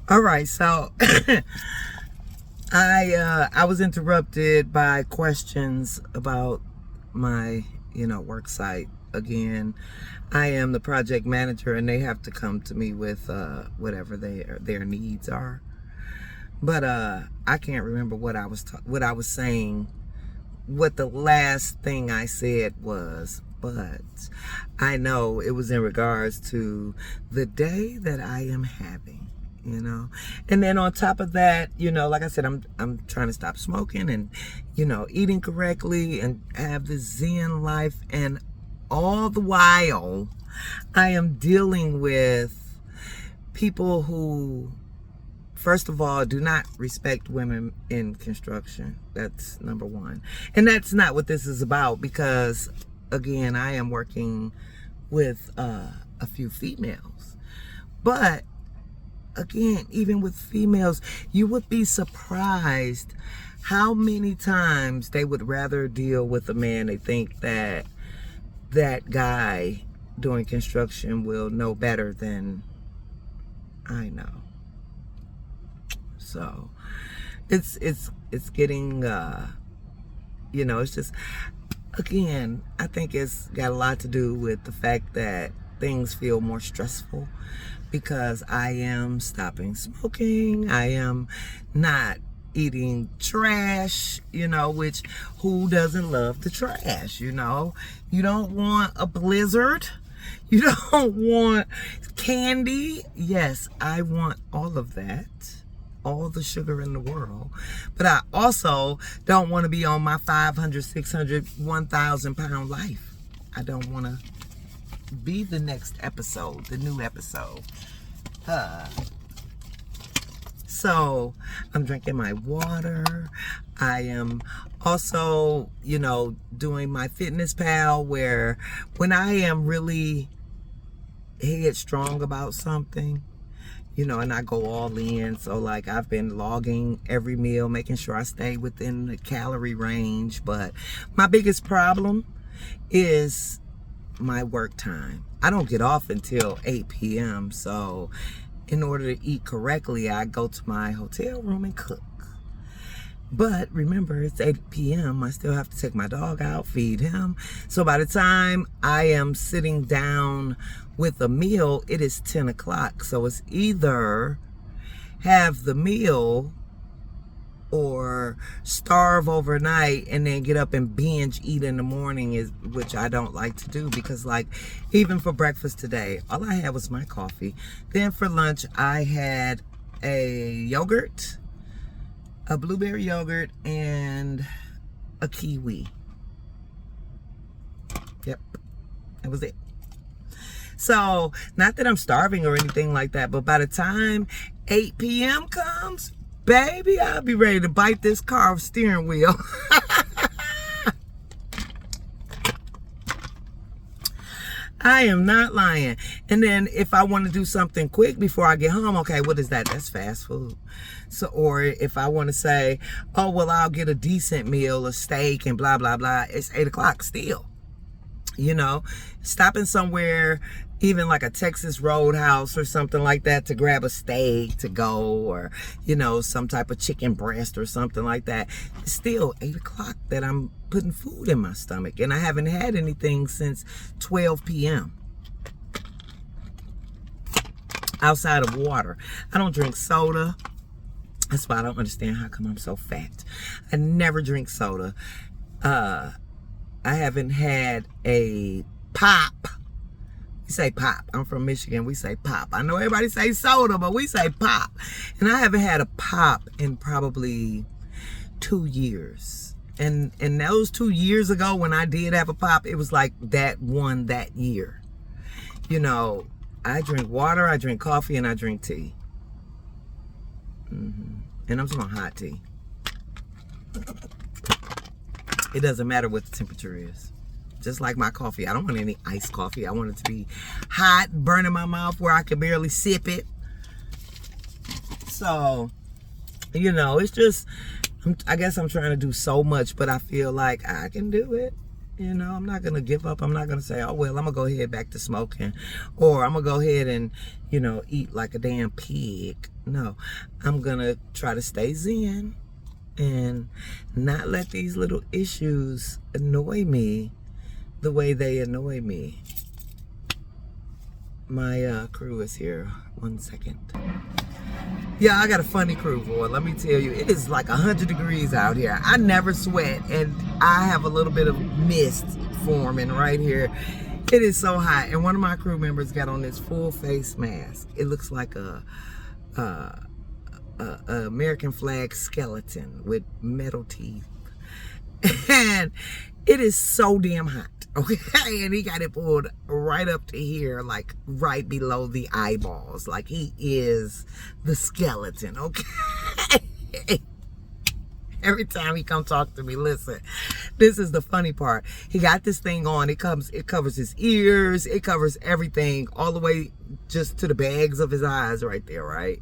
All right, so I was interrupted by questions about my work site again. I am the project manager, and they have to come to me with whatever their needs are. But I can't remember what I was saying. What the last thing I said was, but I know it was in regards to the day that I am having. And then on top of that, like I said, I'm trying to stop smoking and eating correctly and have this zen life, and all the while I am dealing with people who, first of all, do not respect women in construction. That's number one. And that's not what this is about, because again, I am working with a few females. But again, even with females, you would be surprised how many times they would rather deal with a man they think that guy doing construction will know better than I know. So it's getting it's just, again, I think it's got a lot to do with the fact that things feel more stressful because I am stopping smoking. I am not eating trash, which who doesn't love the trash? You don't want a blizzard. You don't want candy. Yes, I want all of that, all the sugar in the world. But I also don't want to be on my 500, 600, 1,000 pound life. I don't want to be the next episode, the new episode. So I'm drinking my water. I am also, doing my Fitness Pal, where when I am really headstrong about something, and I go all in. So like, I've been logging every meal, making sure I stay within the calorie range. But my biggest problem is my work time. I don't get off until 8 p.m. So in order to eat correctly, I go to my hotel room and cook. But remember, it's 8 p.m. I still have to take my dog out, feed him. So by the time I am sitting down with a meal, it is 10 o'clock. So it's either have the meal or starve overnight and then get up and binge eat in the morning, which I don't like to do, because like, even for breakfast today, all I had was my coffee. Then for lunch, I had a yogurt, a blueberry yogurt, and a kiwi. Yep, that was it. So, not that I'm starving or anything like that, but by the time 8 p.m. comes, baby, I'll be ready to bite this car steering wheel. I am not lying. And then if I want to do something quick before I get home, okay, what is that? That's fast food. So, or if I want to say, oh, well, I'll get a decent meal, a steak and blah, blah, blah. It's 8 o'clock still. Stopping somewhere, even like a Texas Roadhouse or something like that, to grab a steak to go, or, some type of chicken breast or something like that. It's still 8 o'clock that I'm putting food in my stomach, and I haven't had anything since 12 p.m. outside of water. I don't drink soda. That's why I don't understand how come I'm so fat. I never drink soda. I haven't had a pop. We say pop. I'm from Michigan. We say pop. I know everybody say soda, but we say pop. And I haven't had a pop in probably 2 years. And those 2 years ago, when I did have a pop, it was like that year. I drink water, I drink coffee, and I drink tea. And I'm talking hot tea. It doesn't matter what the temperature is. Just like my coffee. I don't want any iced coffee. I want it to be hot, burning my mouth where I can barely sip it. So, it's just, I guess I'm trying to do so much, but I feel like I can do it. You know, I'm not going to give up. I'm not going to say, oh, well, I'm going to go ahead back to smoking. Or I'm going to go ahead and, you know, eat like a damn pig. No, I'm going to try to stay zen and not let these little issues annoy me the way they annoy me. My crew is here. 1 second. Yeah, I got a funny crew, boy. Let me tell you, it is like 100 degrees out here. I never sweat, and I have a little bit of mist forming right here. It is so hot, and one of my crew members got on this full face mask. It looks like a American flag skeleton with metal teeth, and it is so damn hot. Okay, and he got it pulled right up to here, like right below the eyeballs. Like he is the skeleton, okay? Every time he come talk to me, listen, this is the funny part. He got this thing on, it covers his ears, it covers everything, all the way just to the bags of his eyes right there, right?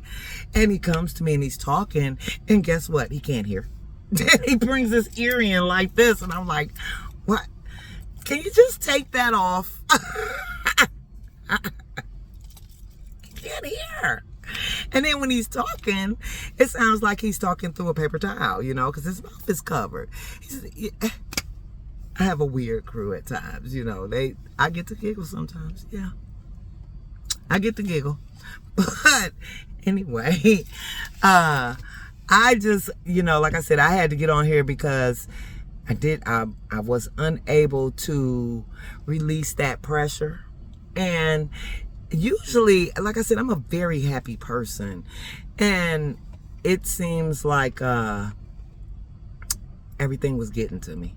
And he comes to me and he's talking, and guess what? He can't hear. Then he brings his ear in like this, and I'm like, what? Can you just take that off? I can't hear. And then when he's talking, it sounds like he's talking through a paper towel, you know, because his mouth is covered. I have a weird crew at times, you know. I get to giggle sometimes, yeah. I get to giggle. But anyway, I just, you know, like I said, I had to get on here because I was unable to release that pressure. And usually, like I said, I'm a very happy person. And it seems like everything was getting to me.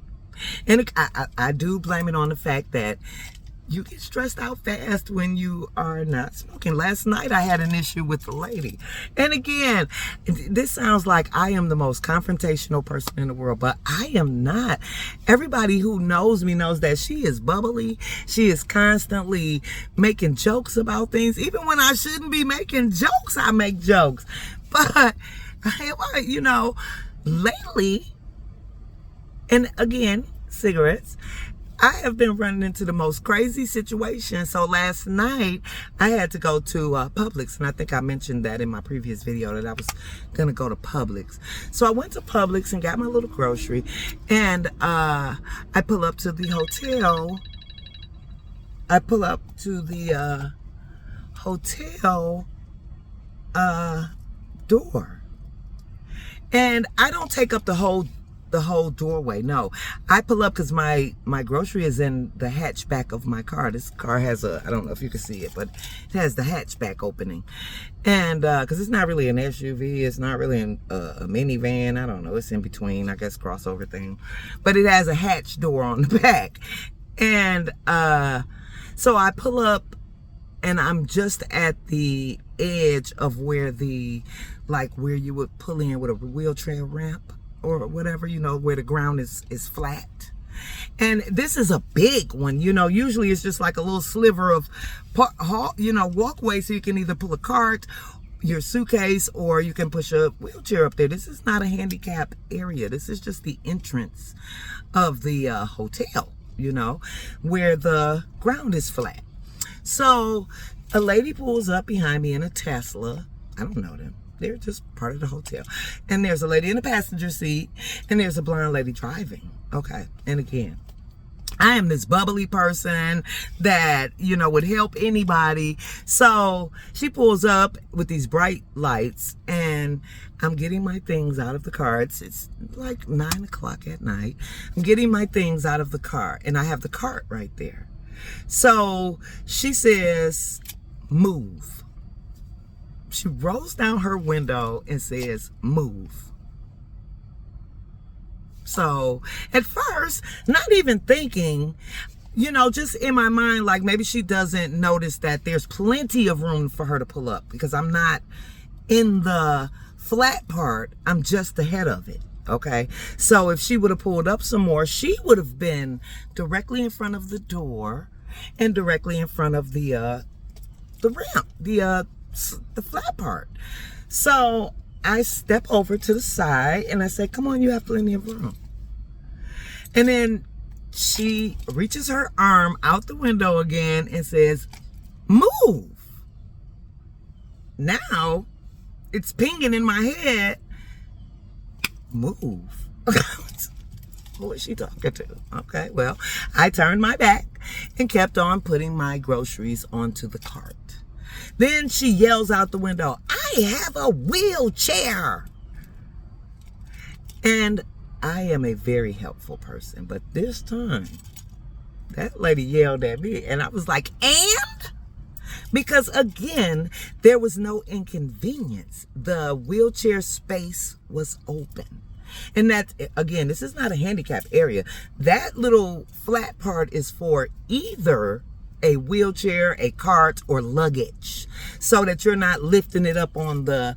And I do blame it on the fact that you get stressed out fast when you are not smoking. Last night I had an issue with the lady. And again, this sounds like I am the most confrontational person in the world, but I am not. Everybody who knows me knows that she is bubbly. She is constantly making jokes about things. Even when I shouldn't be making jokes, I make jokes. But, you know, lately, and again, cigarettes, I have been running into the most crazy situations. So last night, I had to go to Publix. And I think I mentioned that in my previous video that I was going to go to Publix. So I went to Publix and got my little grocery. And I pull up to the hotel. I pull up to the hotel door. And I don't take up the whole doorway. No, I pull up because my grocery is in the hatchback of my car. This car has I don't know if you can see it, but it has the hatchback opening. And because it's not really an SUV, it's not really a minivan, I don't know, it's in between, I guess, crossover thing, but it has a hatch door on the back. And so I pull up and I'm just at the edge of where where you would pull in with a wheelchair ramp or whatever, you know, where the ground is flat. And this is a big one, you know. Usually it's just like a little sliver of, you know, walkway, so you can either pull a cart, your suitcase, or you can push a wheelchair up there. This is not a handicap area. This is just the entrance of the hotel, you know, where the ground is flat. So a lady pulls up behind me in a Tesla. I don't know them. They're just part of the hotel. And there's a lady in the passenger seat, and there's a blonde lady driving. Okay. And again, I am this bubbly person that, you know, would help anybody. So she pulls up with these bright lights, and I'm getting my things out of the car. It's like 9 o'clock at night. I'm getting my things out of the car, and I have the cart right there. So she says, move. She rolls down her window and says, move. So at first, not even thinking, you know, just in my mind, like maybe she doesn't notice that there's plenty of room for her to pull up because I'm not in the flat part. I'm just ahead of it. Okay. So if she would have pulled up some more, she would have been directly in front of the door and directly in front of the ramp, the flat part. So I step over to the side and I say, come on, you have plenty of room. And then she reaches her arm out the window again and says, move. Now it's pinging in my head. Move. Who is she talking to? Okay, well, I turned my back and kept on putting my groceries onto the cart. Then she yells out the window, I have a wheelchair. And I am a very helpful person, but this time that lady yelled at me and I was like, and? Because again, there was no inconvenience. The wheelchair space was open. And that, again, this is not a handicap area. That little flat part is for either a wheelchair, a cart, or luggage, so that you're not lifting it up onto the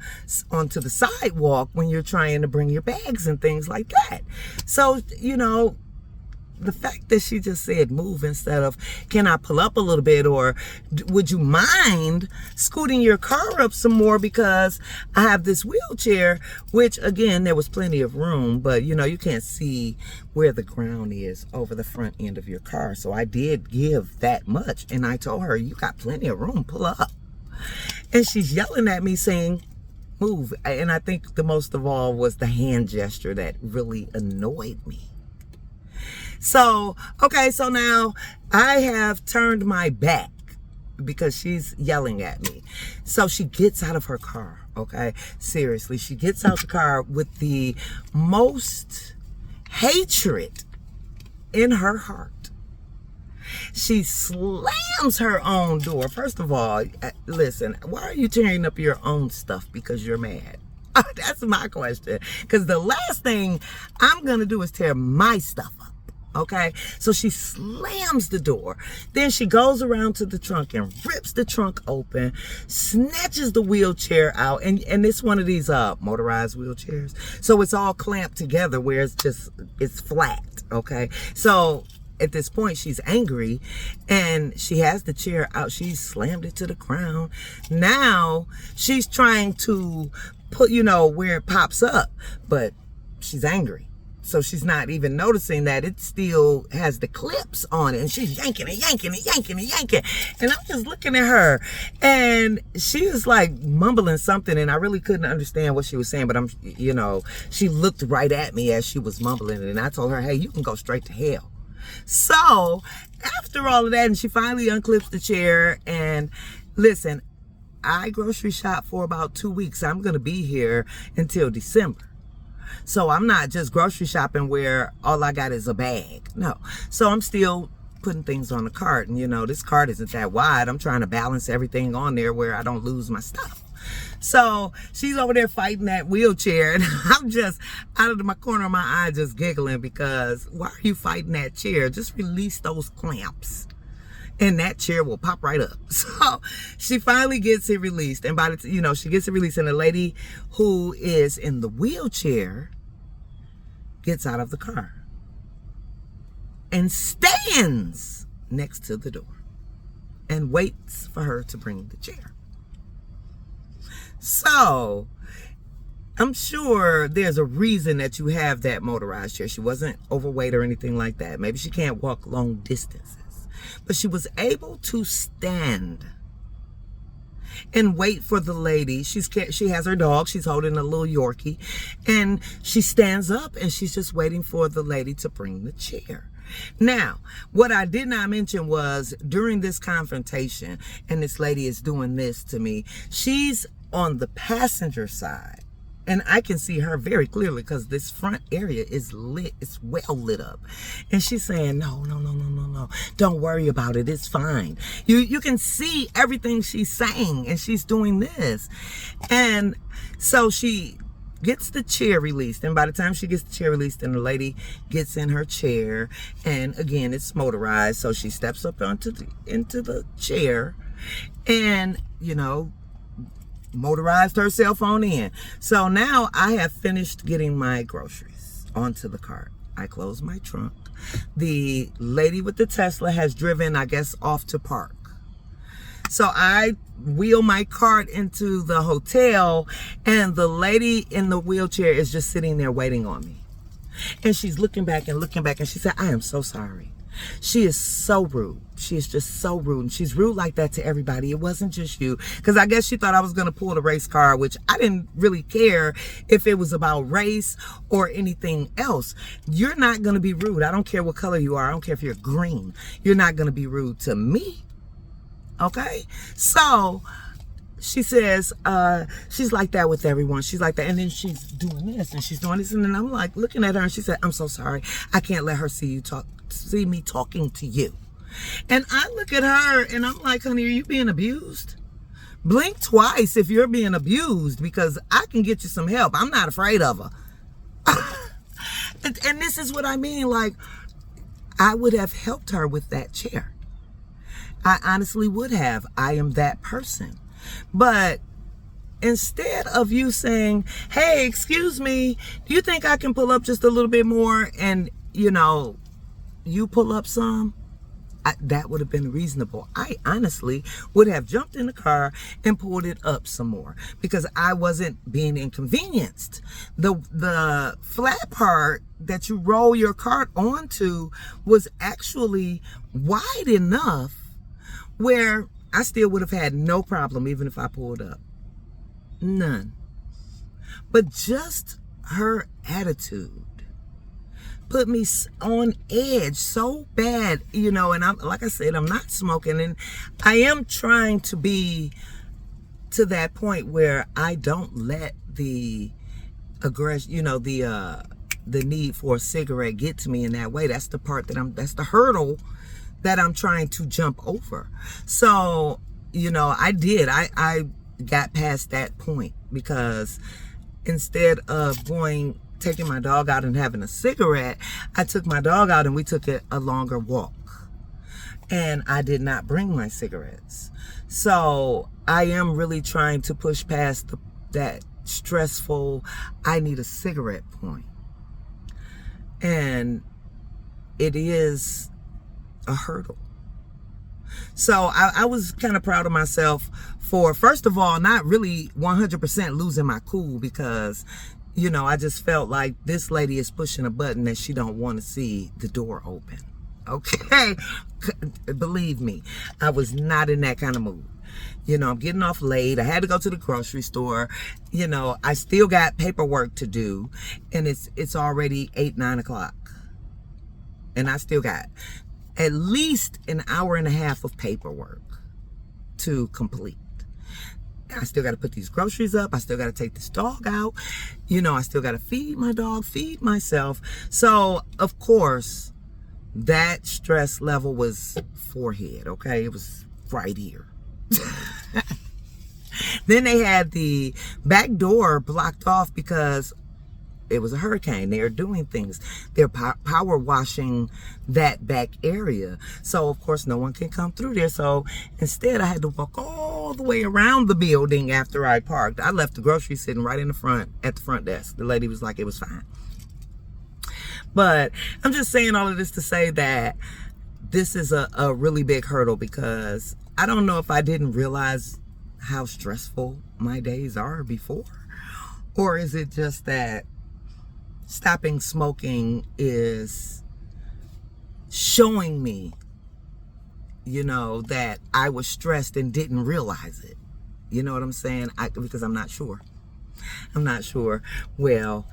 sidewalk when you're trying to bring your bags and things like that. So, you know, the fact that she just said move instead of can I pull up a little bit, or would you mind scooting your car up some more because I have this wheelchair, which again, there was plenty of room, but you know, you can't see where the ground is over the front end of your car. So I did give that much and I told her, you got plenty of room, pull up. And she's yelling at me saying, move. And I think the most of all was the hand gesture that really annoyed me. So, okay, so now I have turned my back because she's yelling at me. So she gets out of her car, okay? Seriously, she gets out the car with the most hatred in her heart. She slams her own door. First of all, listen, why are you tearing up your own stuff because you're mad? That's my question. Because the last thing I'm going to do is tear my stuff up. Okay, so she slams the door. Then she goes around to the trunk and rips the trunk open, snatches the wheelchair out, and it's one of these motorized wheelchairs. So it's all clamped together where it's flat. Okay, so at this point she's angry and she has the chair out. She slammed it to the ground. Now she's trying to put, you know, where it pops up, but she's angry. So she's not even noticing that it still has the clips on it. And she's yanking and yanking and yanking and yanking. And I'm just looking at her. And she was like mumbling something. And I really couldn't understand what she was saying. But you know, she looked right at me as she was mumbling. And I told her, hey, you can go straight to hell. So after all of that, and she finally unclips the chair. And listen, I grocery shop for about 2 weeks. I'm going to be here until December. So I'm not just grocery shopping where all I got is a bag. No. So I'm still putting things on the cart. And, you know, this cart isn't that wide. I'm trying to balance everything on there where I don't lose my stuff. So she's over there fighting that wheelchair. And I'm just out of my corner of my eye just giggling because why are you fighting that chair? Just release those clamps. And that chair will pop right up. So she finally gets it released. And by the time, you know, she gets it released and the lady who is in the wheelchair gets out of the car and stands next to the door and waits for her to bring the chair. So I'm sure there's a reason that you have that motorized chair. She wasn't overweight or anything like that. Maybe she can't walk long distances. But she was able to stand and wait for the lady. She has her dog. She's holding a little Yorkie. And she stands up and she's just waiting for the lady to bring the chair. Now, what I did not mention was during this confrontation, and this lady is doing this to me, she's on the passenger side. And I can see her very clearly because this front area is lit. It's well lit up. And she's saying, no. Don't worry about it. It's fine. You can see everything she's saying. And she's doing this. And so she gets the chair released. And by the time she gets the chair released, and the lady gets in her chair. And again, it's motorized. So she steps up into the chair. And, you know, motorized her cell phone in. So now I have finished getting my groceries onto the cart. I close my trunk. The lady with the Tesla has driven, I guess, off to park. So I wheel my cart into the hotel and the lady in the wheelchair is just sitting there waiting on me. And she's looking back and looking back, and she said, I am so sorry. She is so rude. She is just so rude. And she's rude like that to everybody. It wasn't just you. Because I guess she thought I was going to pull the race card, which I didn't really care if it was about race or anything else. You're not going to be rude. I don't care what color you are. I don't care if you're green. You're not going to be rude to me. Okay? So she says, she's like that with everyone. She's like that. And then she's doing this and she's doing this. And then I'm like looking at her and she said, I'm so sorry. I can't let her see me talking to you. And I look at her and I'm like, honey, are you being abused? Blink twice if you're being abused, because I can get you some help. I'm not afraid of her. and this is what I mean. Like, I would have helped her with that chair. I honestly would have. I am that person. But instead of you saying, hey, excuse me, do you think I can pull up just a little bit more? And, you know, you pull up some, that would have been reasonable. I honestly would have jumped in the car and pulled it up some more, because I wasn't being inconvenienced. The flat part that you roll your cart onto was actually wide enough where I still would have had no problem even if I pulled up. None. But just her attitude put me on edge so bad, you know. And I'm, like I said, I'm not smoking, and I am trying to be to that point where I don't let the aggression, you know, the need for a cigarette get to me in that way. That's the part that's the hurdle that I'm trying to jump over. So, you know, I got past that point, because instead of taking my dog out and having a cigarette, I took my dog out and we took a longer walk. And I did not bring my cigarettes. So I am really trying to push past that stressful, I need a cigarette point. And it is a hurdle. So I was kind of proud of myself for, first of all, not really 100% losing my cool, because, you know, I just felt like this lady is pushing a button that she don't want to see the door open. Okay? Believe me, I was not in that kind of mood. You know, I'm getting off late. I had to go to the grocery store. You know, I still got paperwork to do, and it's already 8-9 o'clock. And I still got at least an hour and a half of paperwork to complete. I still got to put these groceries up. I still got to take this dog out. You know, I still got to feed my dog, feed myself. So, of course, that stress level was forehead, okay? It was right here. Then they had the back door blocked off because it was a hurricane. They are doing things. They're power washing that back area. So, of course, no one can come through there. So, instead, I had to walk all the way around the building after I parked. I left the groceries sitting right in the front, at the front desk. The lady was like, it was fine. But I'm just saying all of this to say that this is a really big hurdle, because I don't know if I didn't realize how stressful my days are before. Or is it just that stopping smoking is showing me, you know, that I was stressed and didn't realize it. You know what I'm saying? Because I'm not sure. I'm not sure. Well,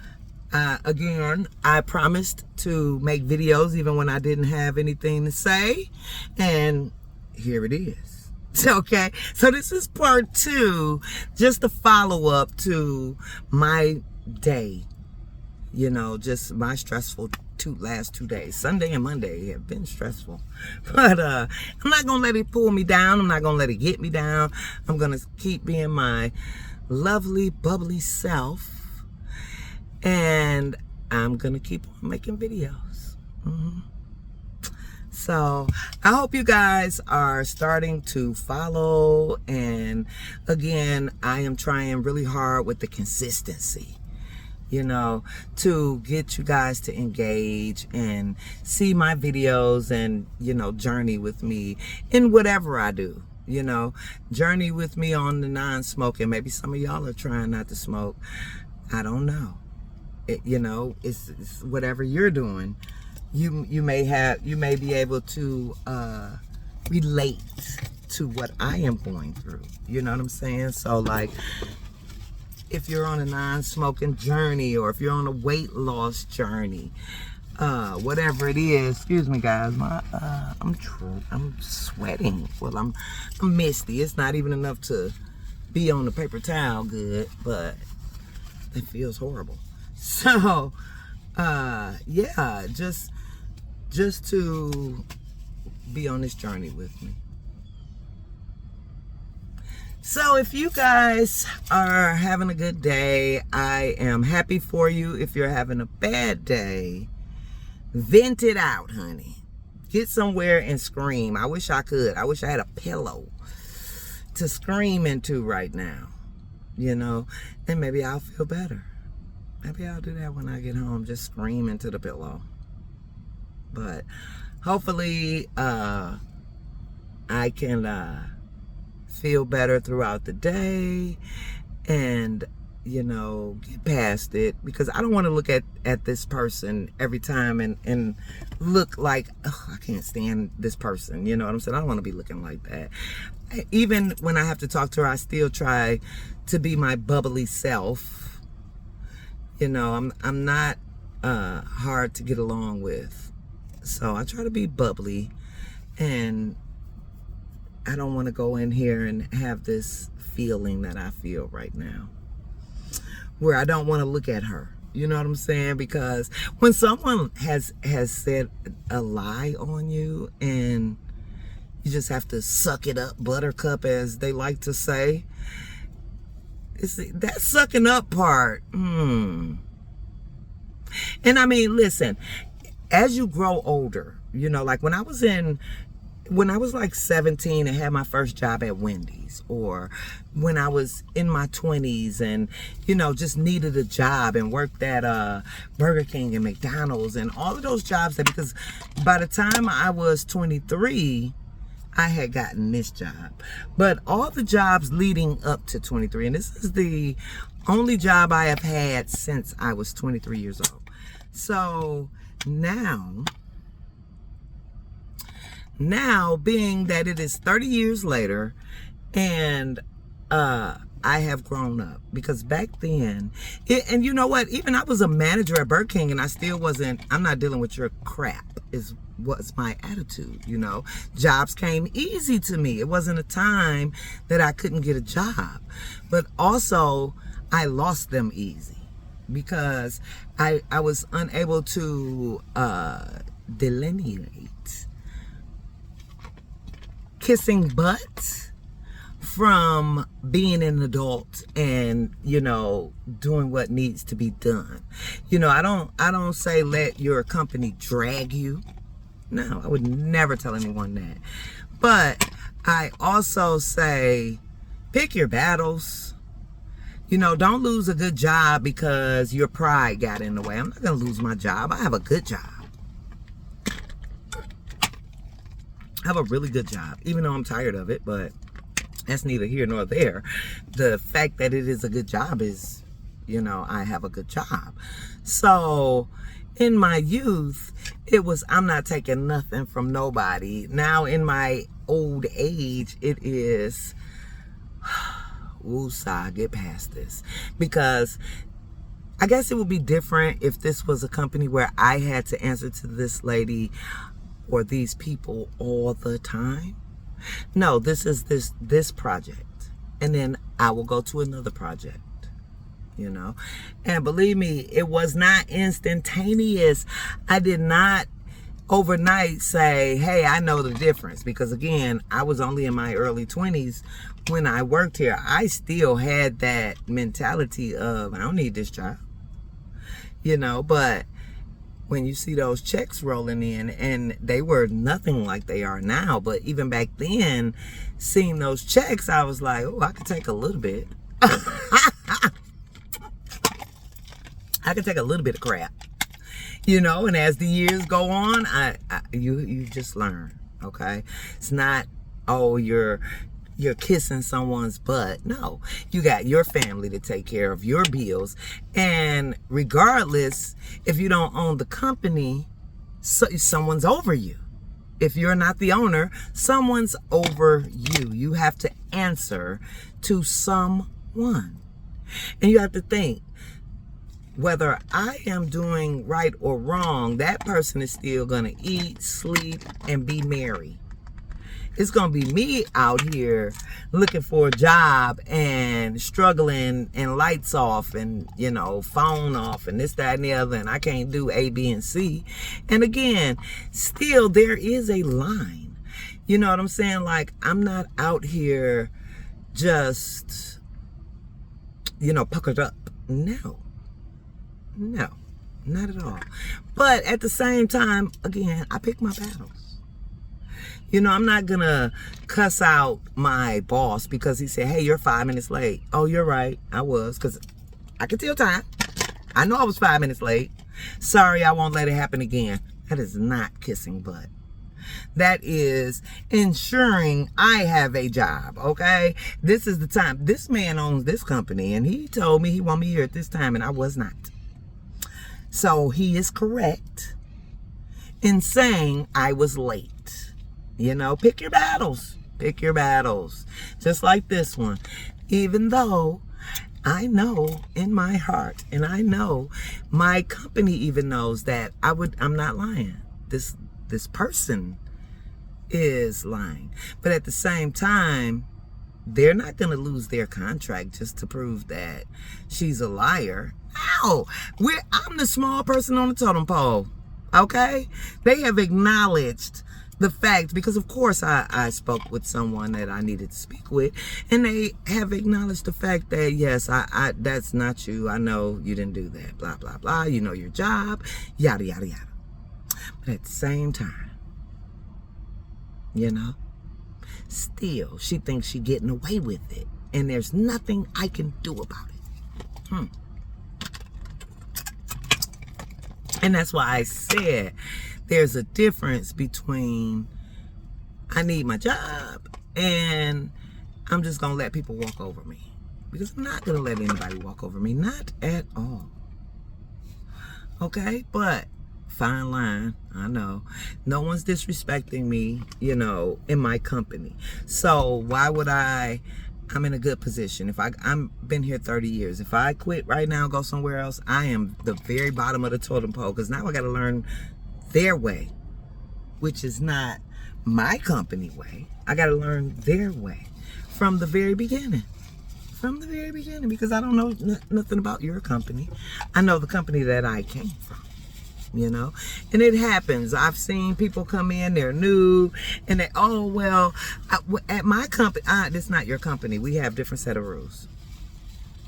again, I promised to make videos even when I didn't have anything to say. And here it is. Okay. So this is part 2, just a follow-up to my day. You know, just my stressful last 2 days. Sunday and Monday have been stressful. But I'm not going to let it pull me down. I'm not going to let it get me down. I'm going to keep being my lovely, bubbly self. And I'm going to keep on making videos. So I hope you guys are starting to follow. And again, I am trying really hard with the consistency, you know, to get you guys to engage and see my videos and, you know, journey with me in whatever I do. You know, journey with me on the non-smoking. Maybe some of y'all are trying not to smoke. I don't know. it's whatever you're doing. You may be able to relate to what I am going through. You know what I'm saying? So like, if you're on a non-smoking journey, or if you're on a weight loss journey, whatever it is. Excuse me, guys. I'm sweating. Well, I'm misty. It's not even enough to be on the paper towel good, but it feels horrible. So, yeah, just to be on this journey with me. So if you guys are having a good day, I am happy for you. If you're having a bad day, vent it out, honey. Get somewhere and scream. I wish I could. I wish I had a pillow to scream into right now, and maybe I'll feel better. Maybe I'll do that when I get home, just scream into the pillow. But hopefully I can feel better throughout the day and get past it, because I don't want to look at this person every time and look like, oh, I can't stand this person. You know what I'm saying? I don't want to be looking like that. Even when I have to talk to her, I still try to be my bubbly self. I'm not hard to get along with, so I try to be bubbly, and I don't want to go in here and have this feeling that I feel right now, where I don't want to look at her. You know what I'm saying? Because when someone has said a lie on you, and you just have to suck it up, buttercup, as they like to say, it's that sucking up part. And I mean, listen, as you grow older, like when I was like 17 and had my first job at Wendy's, or when I was in my 20s and, just needed a job and worked at Burger King and McDonald's and all of those jobs, because by the time I was 23, I had gotten this job. But all the jobs leading up to 23, and this is the only job I have had since I was 23 years old. So now, being that it is 30 years later, and I have grown up, because back then, and you know what, even I was a manager at Burger King, and I still wasn't, I'm not dealing with your crap, was my attitude. Jobs came easy to me. It wasn't a time that I couldn't get a job, but also I lost them easy, because I was unable to delineate kissing butt from being an adult and doing what needs to be done. I don't say let your company drag you. No, I would never tell anyone that. But I also say pick your battles. Don't lose a good job because your pride got in the way. I'm not gonna lose my job. I have a good job. I have a really good job, even though I'm tired of it, but that's neither here nor there. The fact that it is a good job is, I have a good job. So in my youth, it was, I'm not taking nothing from nobody. Now in my old age, it is, woosah, get past this. Because I guess it would be different if this was a company where I had to answer to this lady or these people all the time. No, this is this project, and then I will go to another project, and believe me, it was not instantaneous. I did not overnight say, hey, I know the difference, because again, I was only in my early 20s when I worked here. I still had that mentality of, I don't need this job, but when you see those checks rolling in, and they were nothing like they are now, but even back then, seeing those checks, I was like, oh, I could take a little bit. I could take a little bit of crap, and as the years go on, you just learn, okay? It's not, oh, you're you're kissing someone's butt. No, you got your family to take care of, your bills. And regardless, if you don't own the company, someone's over you. If you're not the owner, someone's over you. You have to answer to someone. And you have to think, whether I am doing right or wrong, that person is still going to eat, sleep, and be merry. It's going to be me out here looking for a job and struggling and lights off and, phone off and this, that, and the other. And I can't do A, B, and C. And again, still there is a line. You know what I'm saying? Like, I'm not out here just, puckered up. No, not at all. But at the same time, again, I pick my battles. I'm not going to cuss out my boss because he said, hey, you're 5 minutes late. Oh, you're right. I was, because I can tell time. I know I was 5 minutes late. Sorry, I won't let it happen again. That is not kissing butt. That is ensuring I have a job, okay? This is the time. This man owns this company, and he told me he wanted me here at this time, and I was not. So he is correct in saying I was late. Pick your battles. Pick your battles. Just like this one. Even though I know in my heart, and I know my company even knows that I'm not lying. This person is lying. But at the same time, they're not going to lose their contract just to prove that she's a liar. No, I'm the small person on the totem pole. Okay? They have acknowledged the fact, because of course I spoke with someone that I needed to speak with, and they have acknowledged the fact that yes, I that's not you. I know you didn't do that. Blah blah blah. You know your job. Yada yada yada. But at the same time, still she thinks she's getting away with it, and there's nothing I can do about it. And that's why I said there's a difference between I need my job and I'm just going to let people walk over me. Because I'm not going to let anybody walk over me. Not at all. Okay? But, fine line. I know. No one's disrespecting me, in my company. So, why would I'm in a good position. If I'm been here 30 years. If I quit right now, go somewhere else, I am the very bottom of the totem pole. Because now I got to learn their way, which is not my company way. I got to learn their way from the very beginning. From the very beginning, because I don't know nothing about your company. I know the company that I came from, and it happens. I've seen people come in, they're new, and they, at my company, this is not your company. We have different set of rules.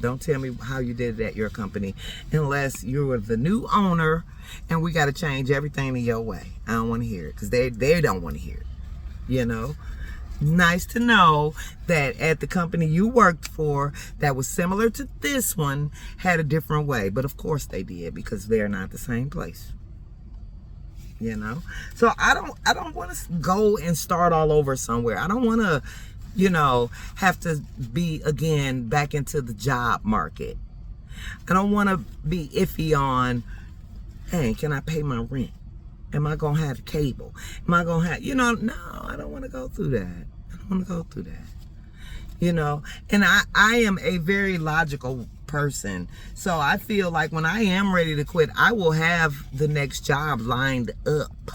Don't tell me how you did it at your company unless you were the new owner and we got to change everything in your way. I don't want to hear it because they don't want to hear it. Nice to know that at the company you worked for that was similar to this one had a different way. But of course they did because they're not the same place. So I don't want to go and start all over somewhere. I don't want to have to be again back into the job market. I don't want to be iffy on, hey, can I pay my rent? Am I going to have cable? Am I going to have, no, I don't want to go through that. I don't want to go through that. And I am a very logical person. So I feel like when I am ready to quit, I will have the next job lined up.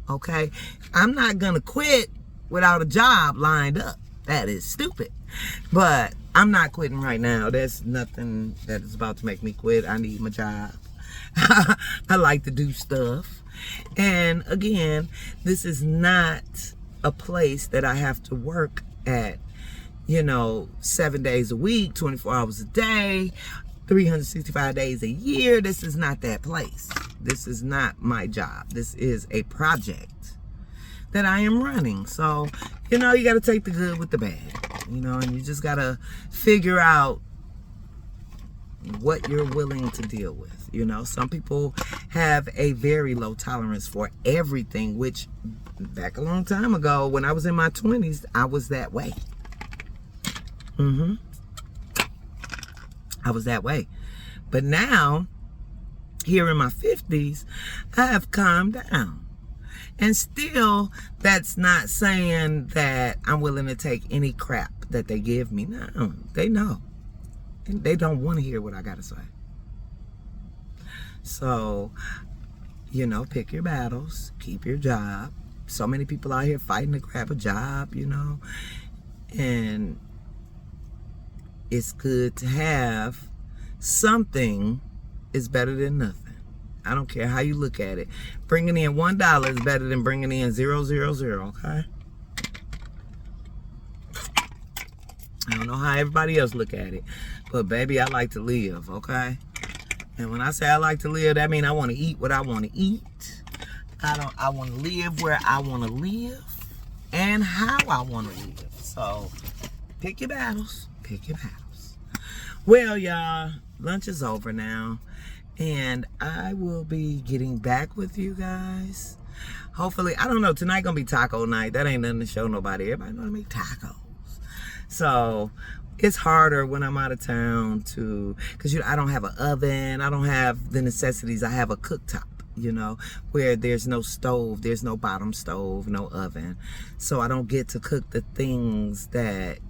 Okay? I'm not going to quit without a job lined up. That is stupid. But I'm not quitting right now. There's nothing that is about to make me quit. I need my job. I like to do stuff. And again, this is not a place that I have to work at, 7 days a week, 24 hours a day, 365 days a year. This is not that place. This is not my job. This is a project that I am running. So, you got to take the good with the bad, and you just got to figure out what you're willing to deal with. Some people have a very low tolerance for everything, which back a long time ago when I was in my 20s, I was that way. I was that way. But now, here in my 50s, I have calmed down. And still, that's not saying that I'm willing to take any crap that they give me. No, they know. And they don't want to hear what I got to say. So, you know, pick your battles. Keep your job. So many people out here fighting to grab a job, you know. And it's good to have something is better than nothing. I don't care how you look at it. Bringing in $1 is better than bringing in 0, 0, 0, okay? I don't know how everybody else look at it, but baby, I like to live, okay? And when I say I like to live, that means I want to eat what I want to eat. I want to live where I want to live and how I want to live. So, pick your battles. Pick your battles. Well, y'all, lunch is over now. And I will be getting back with you guys. Hopefully, I don't know, tonight gonna be taco night. That ain't nothing to show nobody. Everybody know to make tacos. So, it's harder when I'm out of town to, because I don't have an oven. I don't have the necessities. I have a cooktop, you know, where there's no stove. There's no bottom stove, no oven. So, I don't get to cook the things that,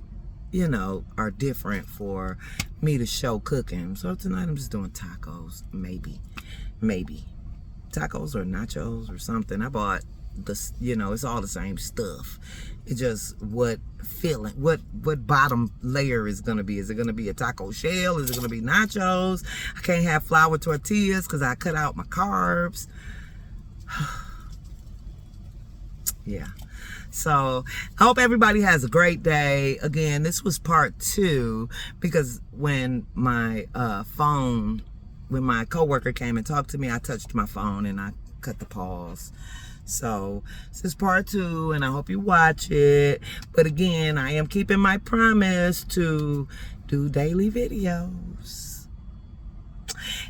you know, are different for me to show cooking. So tonight I'm just doing tacos, maybe tacos or nachos or something. I bought this, you know, it's all the same stuff. It's just what filling, what bottom layer is gonna be. Is it gonna be a taco shell? Is it gonna be nachos? I can't have flour tortillas because I cut out my carbs. Yeah. So, I hope everybody has a great day. Again, this was part 2 because when my when my coworker came and talked to me, I touched my phone and I cut the pause. So, this is part 2 and I hope you watch it. But again, I am keeping my promise to do daily videos.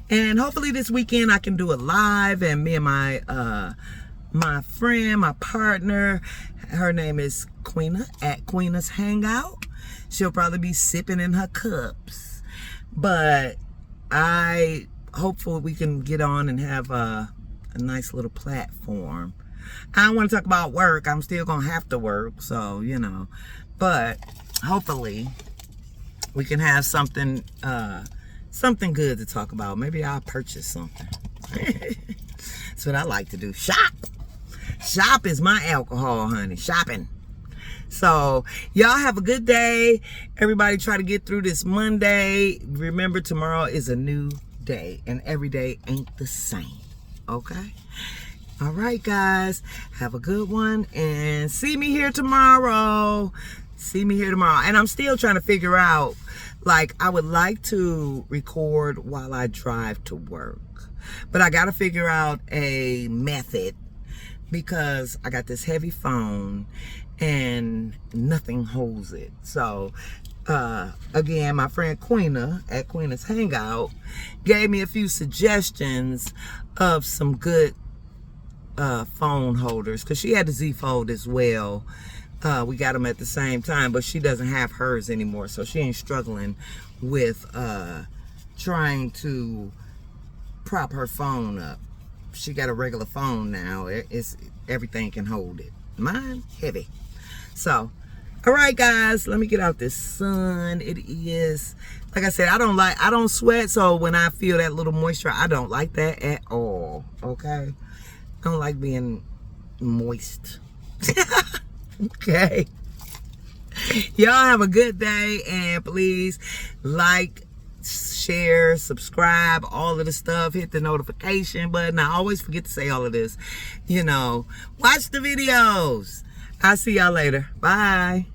And hopefully this weekend I can do it live, and me and my friend, my partner, her name is Queena at Queena's Hangout. She'll probably be sipping in her cups. But hopefully we can get on and have a nice little platform. I don't want to talk about work. I'm still going to have to work. So, you know. But hopefully we can have something good to talk about. Maybe I'll purchase something. That's what I like to do. Shop. Shop is my alcohol, honey. Shopping. So, y'all have a good day. Everybody try to get through this Monday. Remember, tomorrow is a new day. And every day ain't the same. Okay? All right, guys. Have a good one. And see me here tomorrow. See me here tomorrow. And I'm still trying to figure out, like, I would like to record while I drive to work. But I got to figure out a method, because I got this heavy phone and nothing holds it. So, again, my friend Queena at Queena's Hangout gave me a few suggestions of some good phone holders, because she had the Z Fold as well. We got them at the same time, but she doesn't have hers anymore, so she ain't struggling with trying to prop her phone up. She got a regular phone now. It's everything can hold it. Mine heavy. So, all right, guys, let me get out this sun. It is, like I said, I don't sweat. So when I feel that little moisture, I don't like that at all. Okay, I don't like being moist. Okay. Y'all have a good day, and please like, share, subscribe, all of the stuff. Hit the notification button. I always forget to say all of this. You know, watch the videos. I'll see y'all later. Bye.